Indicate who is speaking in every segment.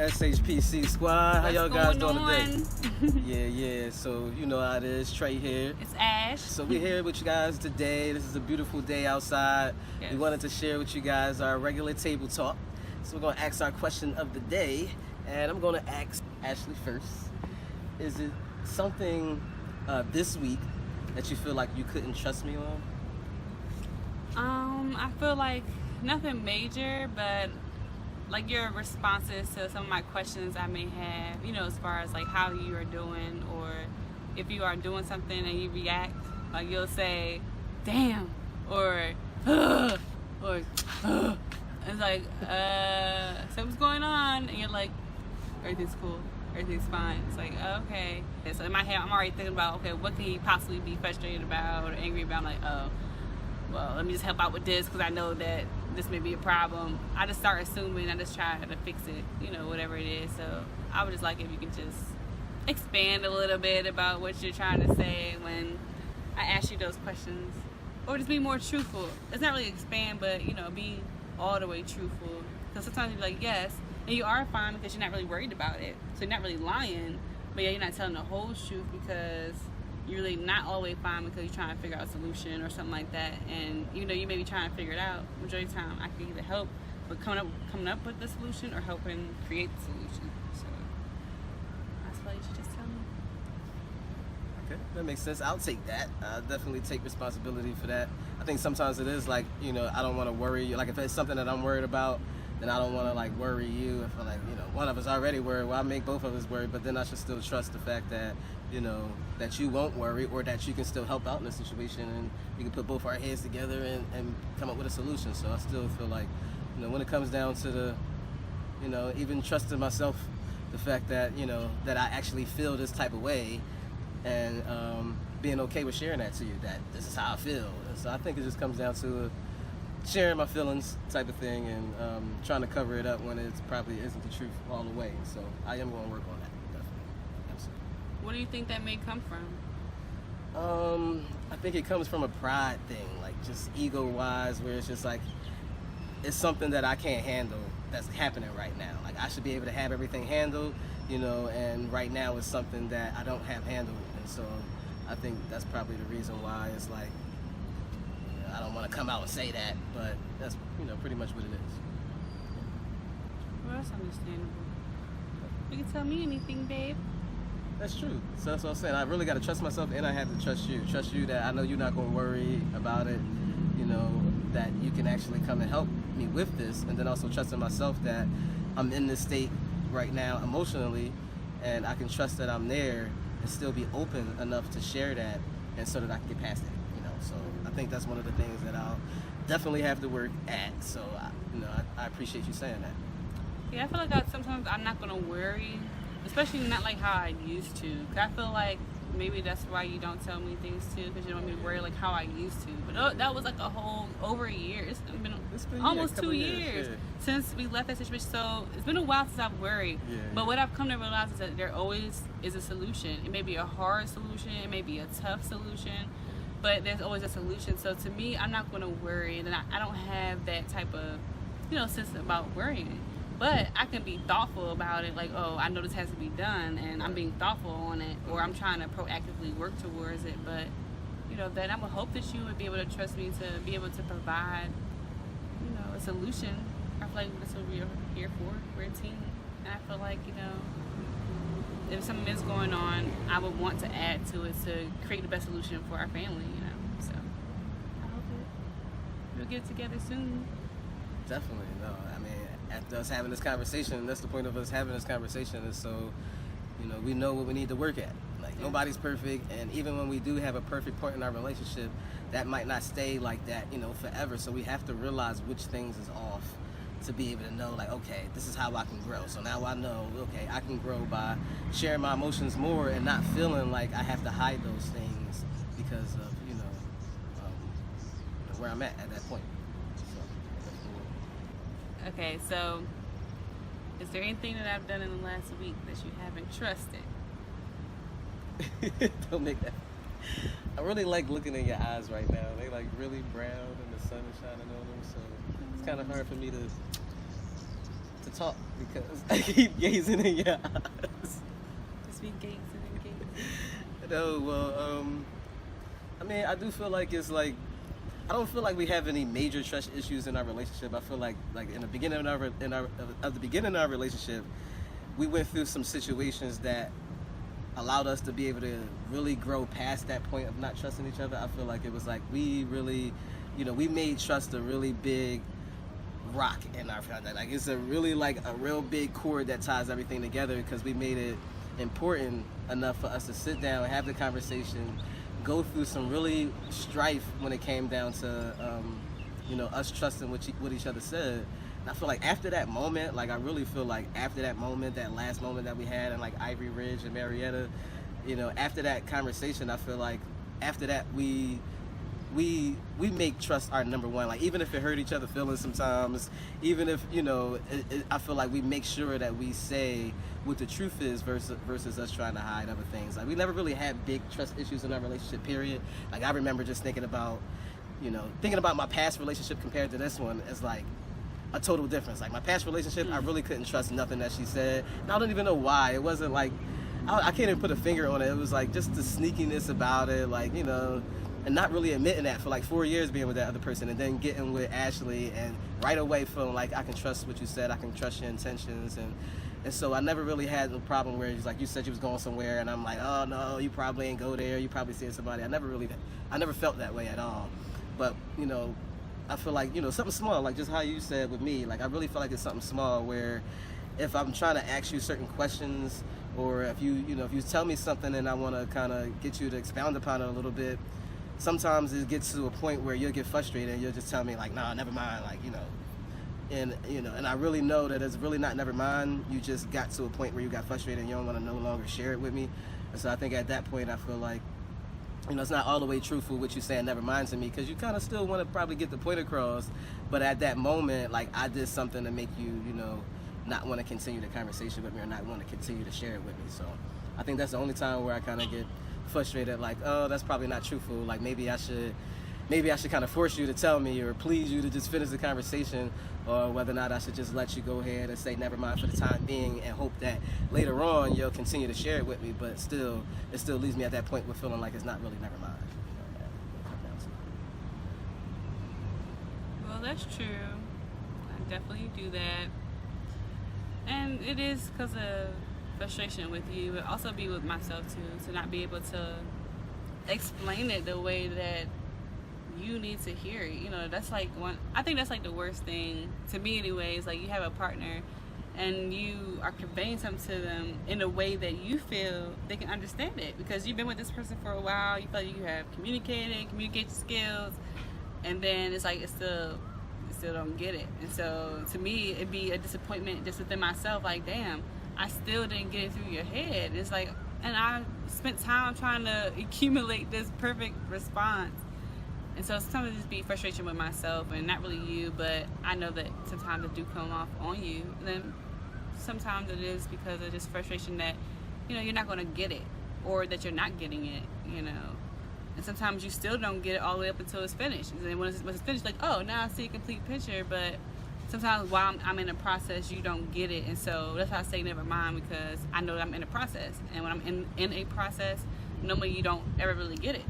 Speaker 1: SHPC squad. How y'all guys doing
Speaker 2: today?
Speaker 1: Yeah. So you know how it is. Trey here.
Speaker 2: It's Ash.
Speaker 1: So we're here with you guys today. This is a beautiful day outside.
Speaker 2: Yes.
Speaker 1: We wanted to share with you guys our regular table talk. So we're gonna ask our question of the day, and I'm gonna ask Ashley first. Is it something this week that you feel like you couldn't trust me on?
Speaker 2: I feel like nothing major, but like your responses to some of my questions I may have, you know, as far as like how you are doing, or if you are doing something and you react, like you'll say, damn, or, or, it's like, something's going on, and you're like, everything's cool, everything's fine. It's like, okay. And so in my head, I'm already thinking about, okay, what can he possibly be frustrated about or angry about? I'm like, oh, well, let me just help out with this because I know that this may be a problem. I just start assuming, I just try to fix it, you know, whatever it is. So I would just like if you could just expand a little bit about what you're trying to say when I ask you those questions. Or just be more truthful. It's not really expand, but, you know, be all the way truthful. Because sometimes you're like, yes, and you are fine because you're not really worried about it. So you're not really lying, but yeah, you're not telling the whole truth because you're really not all the way fine because you're trying to figure out a solution or something like that. And you know, you may be trying to figure it out. Majority of the time, I can either help with coming up with the solution or helping create the solution. So that's why you should just tell me.
Speaker 1: Okay, that makes sense. I'll take that. I'll definitely take responsibility for that. I think sometimes it is like, you know, I don't want to worry you. Like if it's something that I'm worried about, then I don't want to like worry you. If I like, you know, one of us already worried, well, I make both of us worry, but then I should still trust the fact that, you know, that you won't worry, or that you can still help out in the situation, and we can put both our heads together and come up with a solution. So I still feel like, you know, when it comes down to the, you know, even trusting myself, the fact that, you know, that I actually feel this type of way, and being okay with sharing that to you, that this is how I feel. And so I think it just comes down to sharing my feelings type of thing, and trying to cover it up when it probably isn't the truth all the way. So I am going to work on that, definitely. Absolutely.
Speaker 2: What do you think that may come from?
Speaker 1: I think it comes from a pride thing, like just ego-wise, where it's just like, it's something that I can't handle that's happening right now. Like I should be able to have everything handled, you know, and right now it's something that I don't have handled. And so I think that's probably the reason why it's like, I don't want to come out and say that, but that's, you know, pretty much what it is.
Speaker 2: Well, that's understandable. You can tell me anything, babe.
Speaker 1: That's true. So that's what I'm saying. I really got to trust myself, and I have to trust you. Trust you that I know you're not going to worry about it, you know, that you can actually come and help me with this, and then also trusting myself that I'm in this state right now emotionally, and I can trust that I'm there and still be open enough to share that, and so that I can get past it. So I think that's one of the things that I'll definitely have to work at. So, I appreciate you saying that.
Speaker 2: Yeah, I feel like sometimes I'm not going to worry, especially not like how I used to. Cause I feel like maybe that's why you don't tell me things too, because you don't want me to worry like how I used to. But that was like over a year. It's been almost 2 years since we left that situation. So it's been a while since I've worried.
Speaker 1: Yeah.
Speaker 2: But what I've come to realize is that there always is a solution. It may be a hard solution. It may be a tough solution. But there's always a solution. So to me, I'm not going to worry. And I don't have that type of, you know, sense about worrying. But I can be thoughtful about it. Like, oh, I know this has to be done. And I'm being thoughtful on it. Or I'm trying to proactively work towards it. But, you know, then I would hope that you would be able to trust me to be able to provide, you know, a solution. I feel like that's what we're here for. We're a team. And I feel like, you know, if something is going on, I would want to add to it to create the best solution for our family, you know. So I hope we'll get together soon.
Speaker 1: Definitely, no. I mean, after us having this conversation, that's the point of us having this conversation, is so, you know, we know what we need to work at. Like, nobody's perfect, and even when we do have a perfect point in our relationship, that might not stay like that, you know, forever. So we have to realize which things is off, to be able to know, like, okay, this is how I can grow. So now I know, okay, I can grow by sharing my emotions more and not feeling like I have to hide those things because of, you know, where I'm at that point. So,
Speaker 2: okay, so is there anything that I've done in the last week that you haven't trusted?
Speaker 1: Don't make that. I really like looking in your eyes right now. They like really brown and the sun is shining on them, so it's kind of hard for me to to talk because I keep gazing in your eyes.
Speaker 2: Just be gazing and gazing.
Speaker 1: No, well, I mean, I do feel like it's like I don't feel like we have any major trust issues in our relationship. I feel like in the beginning of the beginning of our relationship, we went through some situations that allowed us to be able to really grow past that point of not trusting each other. I feel like it was like we really, we made trust a really big rock in our family. Like it's a really like a real big cord that ties everything together because we made it important enough for us to sit down and have the conversation, go through some really strife when it came down to us trusting what each other said. And I feel like after that moment, like I really feel like after that moment, that last moment that we had in like Ivory Ridge and Marietta, after that conversation, I feel like after that we make trust our number one. Like even if it hurt each other feelings sometimes, even if I feel like we make sure that we say what the truth is versus us trying to hide other things. Like we never really had big trust issues in our relationship, period. Like I remember just thinking about my past relationship compared to this one as like a total difference. Like my past relationship, I really couldn't trust nothing that she said, and I don't even know why. It wasn't like I can't even put a finger on it. It was like just the sneakiness about it, like and not really admitting that for like 4 years being with that other person, and then getting with Ashley and right away feeling like I can trust what you said, I can trust your intentions, and so I never really had a problem where it's like you said you was going somewhere and I'm like, oh no, you probably ain't go there, you probably seeing somebody. I never felt that way at all. But I feel like something small, like just how you said with me, like I really feel like it's something small where if I'm trying to ask you certain questions, or if you tell me something and I want to kind of get you to expound upon it a little bit, sometimes it gets to a point where you'll get frustrated and you'll just tell me like, nah, never mind, like and I really know that it's really not never mind. You just got to a point where you got frustrated and you don't want to no longer share it with me. And so I think at that point I feel like it's not all the way truthful what you saying never mind to me, because you kind of still want to probably get the point across, but at that moment like I did something to make you not want to continue the conversation with me or not want to continue to share it with me. So I think that's the only time where I kind of get frustrated, like, oh, that's probably not truthful, like maybe I should kind of force you to tell me or please you to just finish the conversation, or whether or not I should just let you go ahead and say never mind for the time being and hope that later on you'll continue to share it with me, but it still leaves me at that point with feeling like it's not really never mind.
Speaker 2: Well, that's true. I definitely do that. And it is because of frustration with you, but also be with myself too, to not be able to explain it the way that you need to hear it. That's like I think that's like the worst thing to me anyways. Like you have a partner and you are conveying something to them in a way that you feel they can understand it, because you've been with this person for a while, you feel like you have communication skills, and then it's like you still don't get it. And so to me it'd be a disappointment just within myself, like damn, I still didn't get it through your head. It's like, and I spent time trying to accumulate this perfect response. And so sometimes it just be frustration with myself and not really you, but I know that sometimes it do come off on you. And then sometimes it is because of just frustration that, you're not going to get it, or that you're not getting it, And sometimes you still don't get it all the way up until it's finished. And then when it's finished, like, oh, now I see a complete picture. But sometimes while I'm in a process, you don't get it. And so that's why I say never mind, because I know that I'm in a process. And when I'm in a process, normally you don't ever really get it,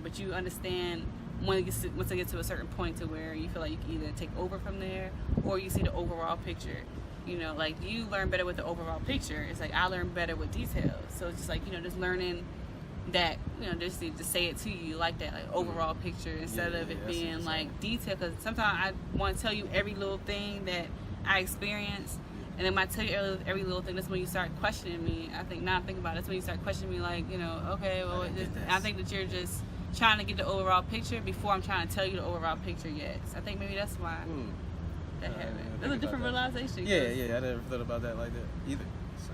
Speaker 2: but you understand once you get to a certain point to where you feel like you can either take over from there, or you see the overall picture. Like you learn better with the overall picture. It's like I learn better with details. So it's just like, just learning that, just to say it to you like that, like overall picture, instead of it being like detail. Because sometimes I want to tell you every little thing that I experience, and then when I tell you every little thing, that's when you start questioning me. I think now I'm thinking about it, that's when you start questioning me, like, okay, well, I think that you're just trying to get the overall picture before I'm trying to tell you the overall picture yet. So I think maybe that's why that happened. It's a different realization.
Speaker 1: Yeah, I never thought about that like that either. So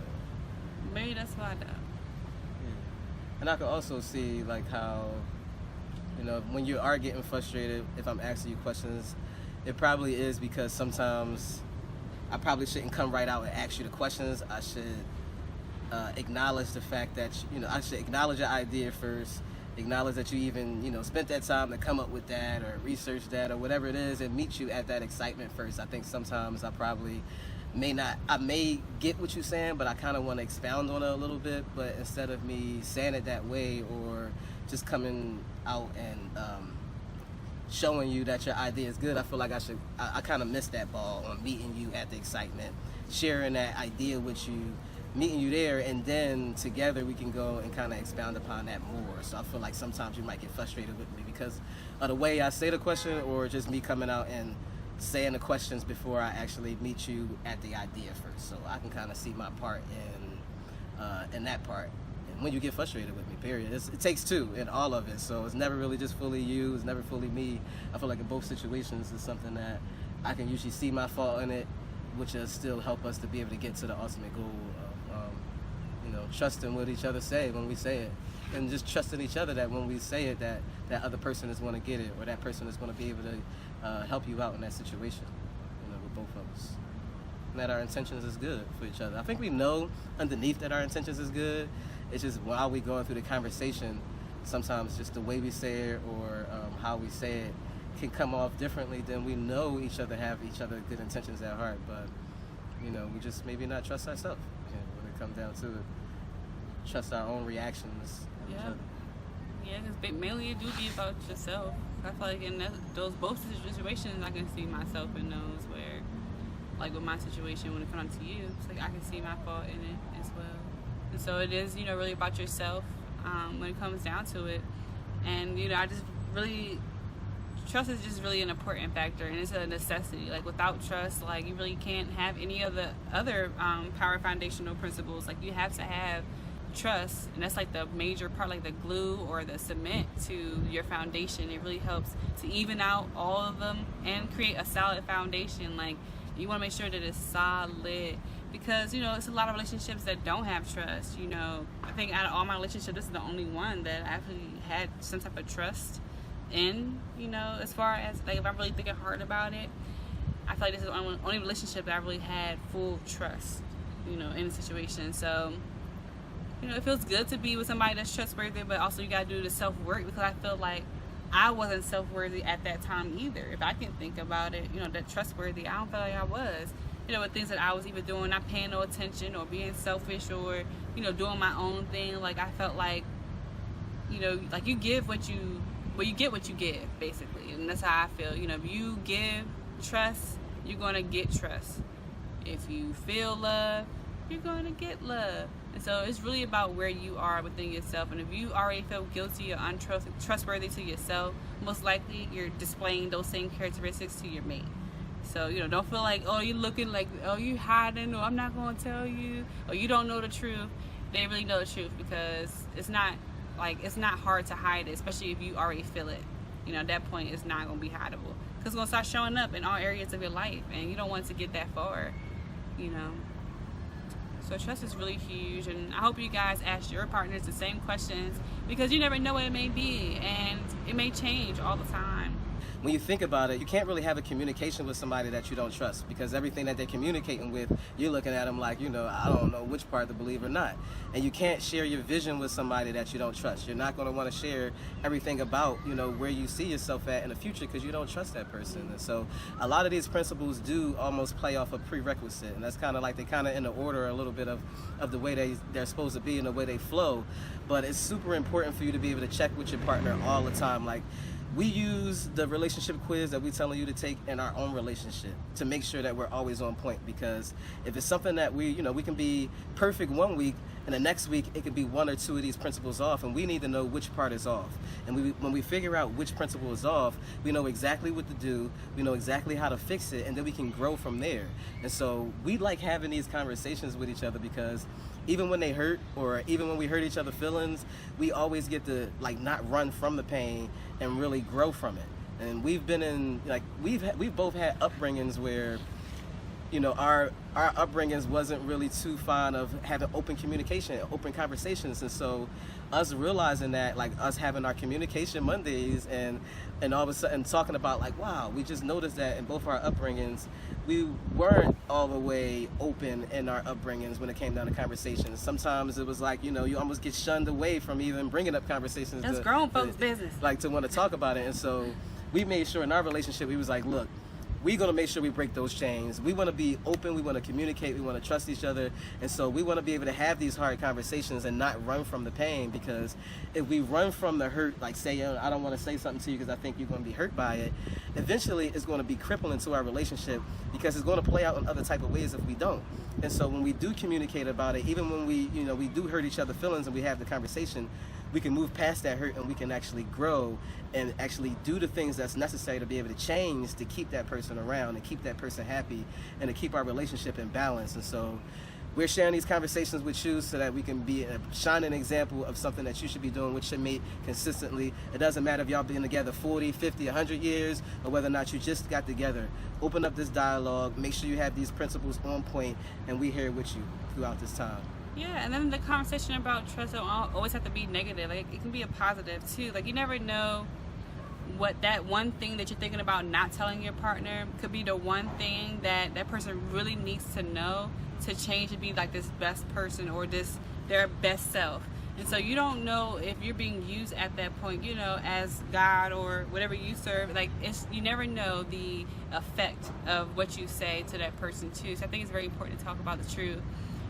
Speaker 2: maybe that's why though.
Speaker 1: Yeah. And I could also see like how, when you are getting frustrated, if I'm asking you questions, it probably is because sometimes I probably shouldn't come right out and ask you the questions. I should acknowledge the fact that, I should acknowledge your idea first, acknowledge that you even, spent that time to come up with that or research that or whatever it is, and meet you at that excitement first. I think sometimes I probably I may get what you're saying, but I kind of want to expound on it a little bit. But instead of me saying it that way, or just coming out and showing you that your idea is good, I feel like I kind of missed that ball on meeting you at the excitement, sharing that idea with you, meeting you there, and then together we can go and kind of expound upon that more. So I feel like sometimes you might get frustrated with me because of the way I say the question, or just me coming out and saying the questions before I actually meet you at the idea first. So I can kind of see my part in that part. And when you get frustrated with me, period, it takes two in all of it. So it's never really just fully you, it's never fully me. I feel like in both situations it's something that I can usually see my fault in it, which will still help us to be able to get to the ultimate goal of trusting what each other say when we say it, and just trusting each other that when we say it, that other person is going to get it, or that person is going to be able to help you out in that situation, with both of us, and that our intentions is good for each other. I think we know underneath that our intentions is good. It's just while we going through the conversation, sometimes just the way we say it, or how we say it, can come off differently than we know each other have each other good intentions at heart. But we just maybe not trust ourselves when it comes down to it. Trust our own reactions of each other.
Speaker 2: Yeah, because mainly it do be about yourself. I feel like in those both situations, I can see myself in those where, like with my situation, when it comes to you, it's like I can see my fault in it as well. And so it is, really about yourself when it comes down to it. And I just really, trust is just really an important factor, and it's a necessity. Like without trust, like you really can't have any of the other power foundational principles. Like you have to have trust, and that's like the major part, like the glue or the cement to your foundation. It really helps to even out all of them and create a solid foundation. Like you want to make sure that it's solid, because it's a lot of relationships that don't have trust. I think out of all my relationships, this is the only one that I actually had some type of trust in. As far as like if I'm really thinking hard about it, I feel like this is the only relationship that I really had full trust in the situation. So it feels good to be with somebody that's trustworthy, but also you gotta do the self-work, because I feel like I wasn't self-worthy at that time either. If I can think about it, that trustworthy, I don't feel like I was. With things that I was either doing, not paying no attention, or being selfish, or doing my own thing. Like I felt like, like you give what you get what you give, basically, and that's how I feel. If you give trust, you're gonna get trust. If you feel love, you're gonna get love. And so it's really about where you are within yourself. And if you already feel guilty or untrustworthy to yourself, most likely you're displaying those same characteristics to your mate. So don't feel like, oh, you're looking like, oh, you hiding, or I'm not gonna tell you, or you don't know the truth. They really know the truth, because it's not hard to hide it, especially if you already feel it. At that point it's not gonna be hideable, because it's gonna start showing up in all areas of your life, and you don't want it to get that far. So trust is really huge, and I hope you guys ask your partners the same questions, because you never know what it may be, and it may change all the time.
Speaker 1: When you think about it, you can't really have a communication with somebody that you don't trust, because everything that they're communicating with, you're looking at them like, I don't know which part to believe or not. And you can't share your vision with somebody that you don't trust. You're not going to want to share everything about, where you see yourself at in the future, because you don't trust that person. And so a lot of these principles do almost play off a prerequisite, and that's kind of like they kind of in the order a little bit of the way they're supposed to be and the way they flow. But it's super important for you to be able to check with your partner all the time. Like, we use the relationship quiz that we're telling you to take in our own relationship to make sure that we're always on point, because if it's something that we can be perfect one week, and the next week it could be one or two of these principles off, and we need to know which part is off. And when we figure out which principle is off, we know exactly what to do, we know exactly how to fix it, and then we can grow from there. And so we like having these conversations with each other, because even when they hurt, or even when we hurt each other's feelings, we always get to not run from the pain and really grow from it. And we've been in we've both had upbringings where our upbringings wasn't really too fond of having open communication, open conversations. And so us realizing that, us having our communication Mondays, and all of a sudden talking about wow, we just noticed that in both of our upbringings we weren't all the way open in our upbringings when it came down to conversations. Sometimes it was you almost get shunned away from even bringing up conversations.
Speaker 2: That's grown folks' business.
Speaker 1: To want to talk about it. And so we made sure in our relationship, we was like, look, we're going to make sure we break those chains. We want to be open, we want to communicate, we want to trust each other, and so we want to be able to have these hard conversations and not run from the pain, because if we run from the hurt, like say, I don't want to say something to you because I think you're going to be hurt by it, eventually it's going to be crippling to our relationship, because it's going to play out in other type of ways if we don't. And so when we do communicate about it, even when we do hurt each other's feelings and we have the conversation, we can move past that hurt and we can actually grow and actually do the things that's necessary to be able to change, to keep that person around and keep that person happy and to keep our relationship in balance. And so we're sharing these conversations with you so that we can be a shining example of something that you should be doing with your mate consistently. It doesn't matter if y'all been together 40, 50, 100 years, or whether or not you just got together. Open up this dialogue, make sure you have these principles on point, and we here with you throughout this time.
Speaker 2: Yeah, and then the conversation about trust don't always have to be negative. Like, it can be a positive too. Like, you never know what that one thing that you're thinking about not telling your partner could be the one thing that that person really needs to know to change and be like this best person or their best self. And so you don't know if you're being used at that point, as God or whatever you serve. Like, you never know the effect of what you say to that person too. So I think it's very important to talk about the truth.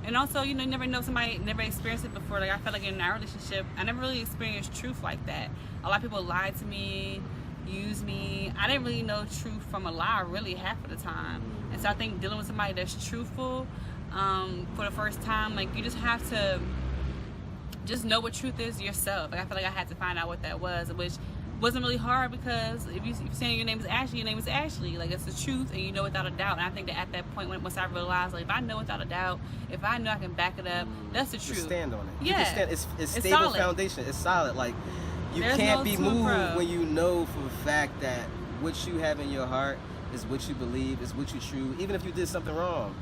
Speaker 2: And also, you never know, somebody never experienced it before. Like, I felt like in our relationship, I never really experienced truth like that. A lot of people lied to me, used me. I didn't really know truth from a lie really half of the time. And so I think dealing with somebody that's truthful for the first time, like, you just have to just know what truth is yourself. Like, I feel like I had to find out what that was, which wasn't really hard, because if you're saying your name is Ashley, your name is Ashley. Like, it's the truth, and you know without a doubt. And I think that at that point, once I realized, like, if I know without a doubt, if I know I can back it up, that's the truth.
Speaker 1: Just stand on it.
Speaker 2: Yeah.
Speaker 1: You can stand, it's stable
Speaker 2: solid.
Speaker 1: foundation. It's solid. Like,
Speaker 2: There's
Speaker 1: can't
Speaker 2: no
Speaker 1: be
Speaker 2: to
Speaker 1: moved
Speaker 2: pro.
Speaker 1: when you know for a fact that what you have in your heart is what you believe, is what you true, even if you did something wrong.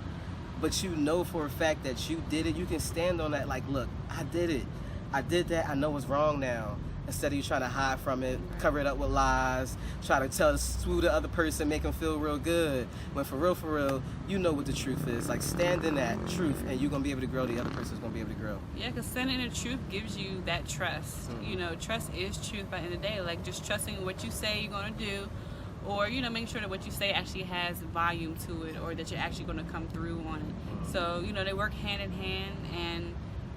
Speaker 1: But you know for a fact that you did it. You can stand on that, like, look, I did it. I did that. I know it's wrong now. Instead of you trying to hide from it, cover it up with lies, try to swoo the other person, make them feel real good. When for real, you know what the truth is. Like, stand in that truth, and you're going to be able to grow. The other person's going to be able to grow.
Speaker 2: Yeah, because standing in the truth gives you that trust. Trust is truth by the end of the day. Like, just trusting what you say you're going to do, or, making sure that what you say actually has volume to it, or that you're actually going to come through on it. So, they work hand in hand, and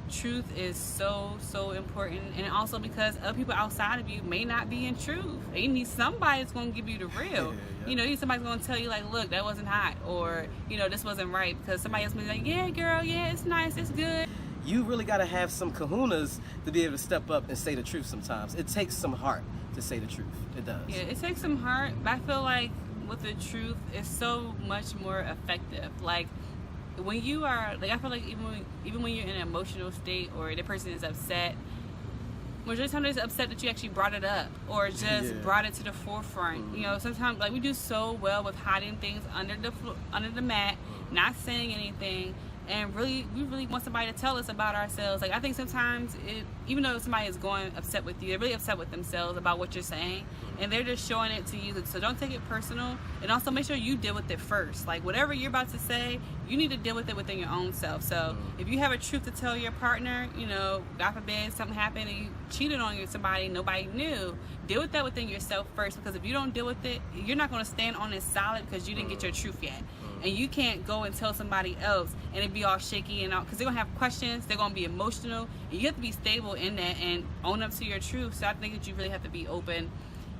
Speaker 2: truth is so important. And also because other people outside of you may not be in truth. You need somebody that's going to give you the real. You need somebody that's going to tell you, like, look, that wasn't hot, or this wasn't right, because somebody else may be like, yeah girl, yeah, it's nice, it's good.
Speaker 1: You really got to have some kahunas to be able to step up and say the truth sometimes. It takes some heart to say the truth. It does.
Speaker 2: Yeah, it takes some heart, but I feel like with the truth, it's so much more effective. Like, when you are, like, I feel like even when you're in an emotional state or the person is upset, majority of the time they're upset that you actually brought it up or just brought it to the forefront. Sometimes, like, we do so well with hiding things under the mat, not saying anything, and we really want somebody to tell us about ourselves. Like, I think sometimes even though somebody is going upset with you, they're really upset with themselves about what you're saying, and they're just showing it to you. So don't take it personal, and also make sure you deal with it first. Like, whatever you're about to say, you need to deal with it within your own self. So if you have a truth to tell your partner, God forbid something happened and you cheated on somebody, nobody knew, deal with that within yourself first, because if you don't deal with it, you're not going to stand on it solid, because you didn't get your truth yet. And you can't go and tell somebody else and it be all shaky and all, because they're going to have questions, they're going to be emotional, and you have to be stable in that and own up to your truth. So I think that you really have to be open,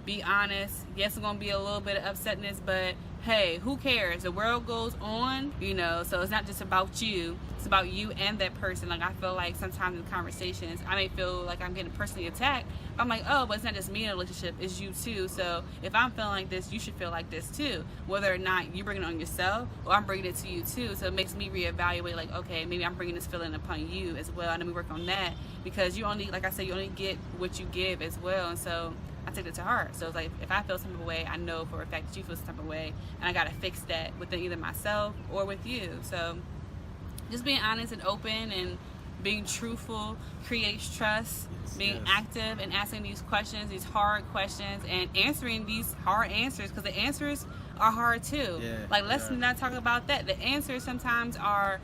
Speaker 2: be honest. Yes, it's going to be a little bit of upsetness, but hey, who cares? The world goes on, so it's not just about you. It's about you and that person. Like, I feel like sometimes in conversations, I may feel like I'm getting personally attacked. I'm like, oh, but it's not just me in a relationship, it's you too. So if I'm feeling like this, you should feel like this too. Whether or not you bring it on yourself or I'm bringing it to you too. So it makes me reevaluate, like, okay, maybe I'm bringing this feeling upon you as well. And then we work on that, because you only, like I said, you only get what you give as well. And so I take it to heart. So it's like, if I feel some type of way, I know for a fact that you feel some type of way, and I got to fix that within either myself or with you. So just being honest and open and being truthful creates trust. Being active and asking these questions, these hard questions, and answering these hard answers, because the answers are hard too. Let's not talk about that. The answers sometimes are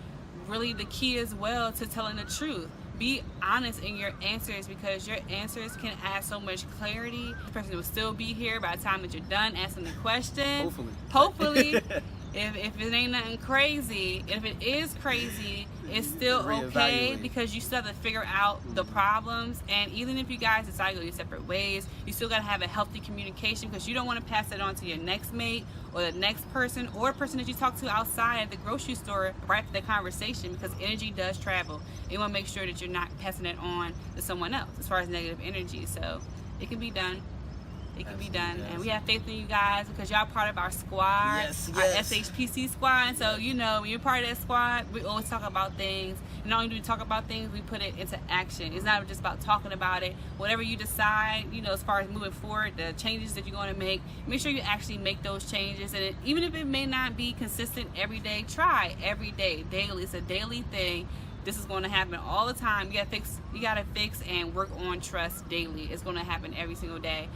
Speaker 2: really the key as well to telling the truth. be honest in your answers, because your answers can add so much clarity. The person will still be here by the time that you're done answering the question. Hopefully. If it ain't nothing crazy, if it is crazy, it's still okay, because you still have to figure out the problems. And even if you guys decide to go your separate ways, you still got to have a healthy communication, because you don't want to pass that on to your next mate or the next person or a person that you talk to outside at the grocery store right after the conversation, because energy does travel. You want to make sure that you're not passing it on to someone else as far as negative energy. So it can be done. It can be done, and we have faith in you guys, because y'all part of our squad, our SHPC squad. And so, you know, when you're part of that squad, we always talk about things. And not only do we talk about things, we put it into action. It's not just about talking about it. Whatever you decide, you know, as far as moving forward, the changes that you're going to make sure you actually make those changes. And even if it may not be consistent every day, try every day, daily. It's a daily thing. This is going to happen all the time. You gotta fix and work on trust daily. It's going to happen every single day.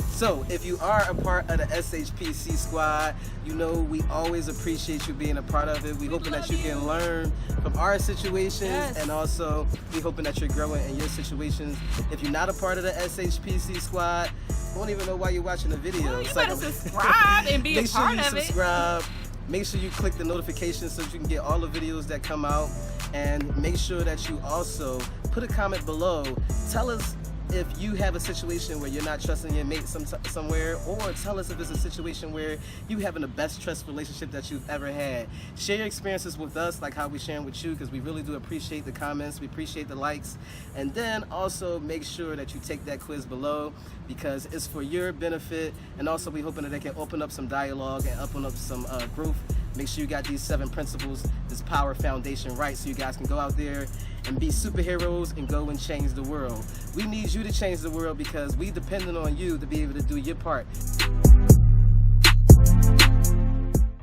Speaker 1: So if you are a part of the SHPC squad, you know we always appreciate you being a part of it. We hoping that you can learn from our situations, and also we hoping that you're growing in your situations. If you're not a part of the SHPC squad, I don't even know why you're watching the video.
Speaker 2: Well, you better subscribe and be a part of it.
Speaker 1: Make sure you subscribe. Make sure you click the notifications so you can get all the videos that come out. And make sure that you also put a comment below. Tell us if you have a situation where you're not trusting your mate somewhere, or tell us if it's a situation where you having the best trust relationship that you've ever had. Share your experiences with us, like how we sharing with you, because we really do appreciate the comments, we appreciate the likes. And then also make sure that you take that quiz below, because it's for your benefit, and also we hoping that they can open up some dialogue and open up some growth. Make sure you got these 7 principles, this power foundation right, so you guys can go out there and be superheroes and go and change the world. We need you to change the world, because we dependent on you to be able to do your part.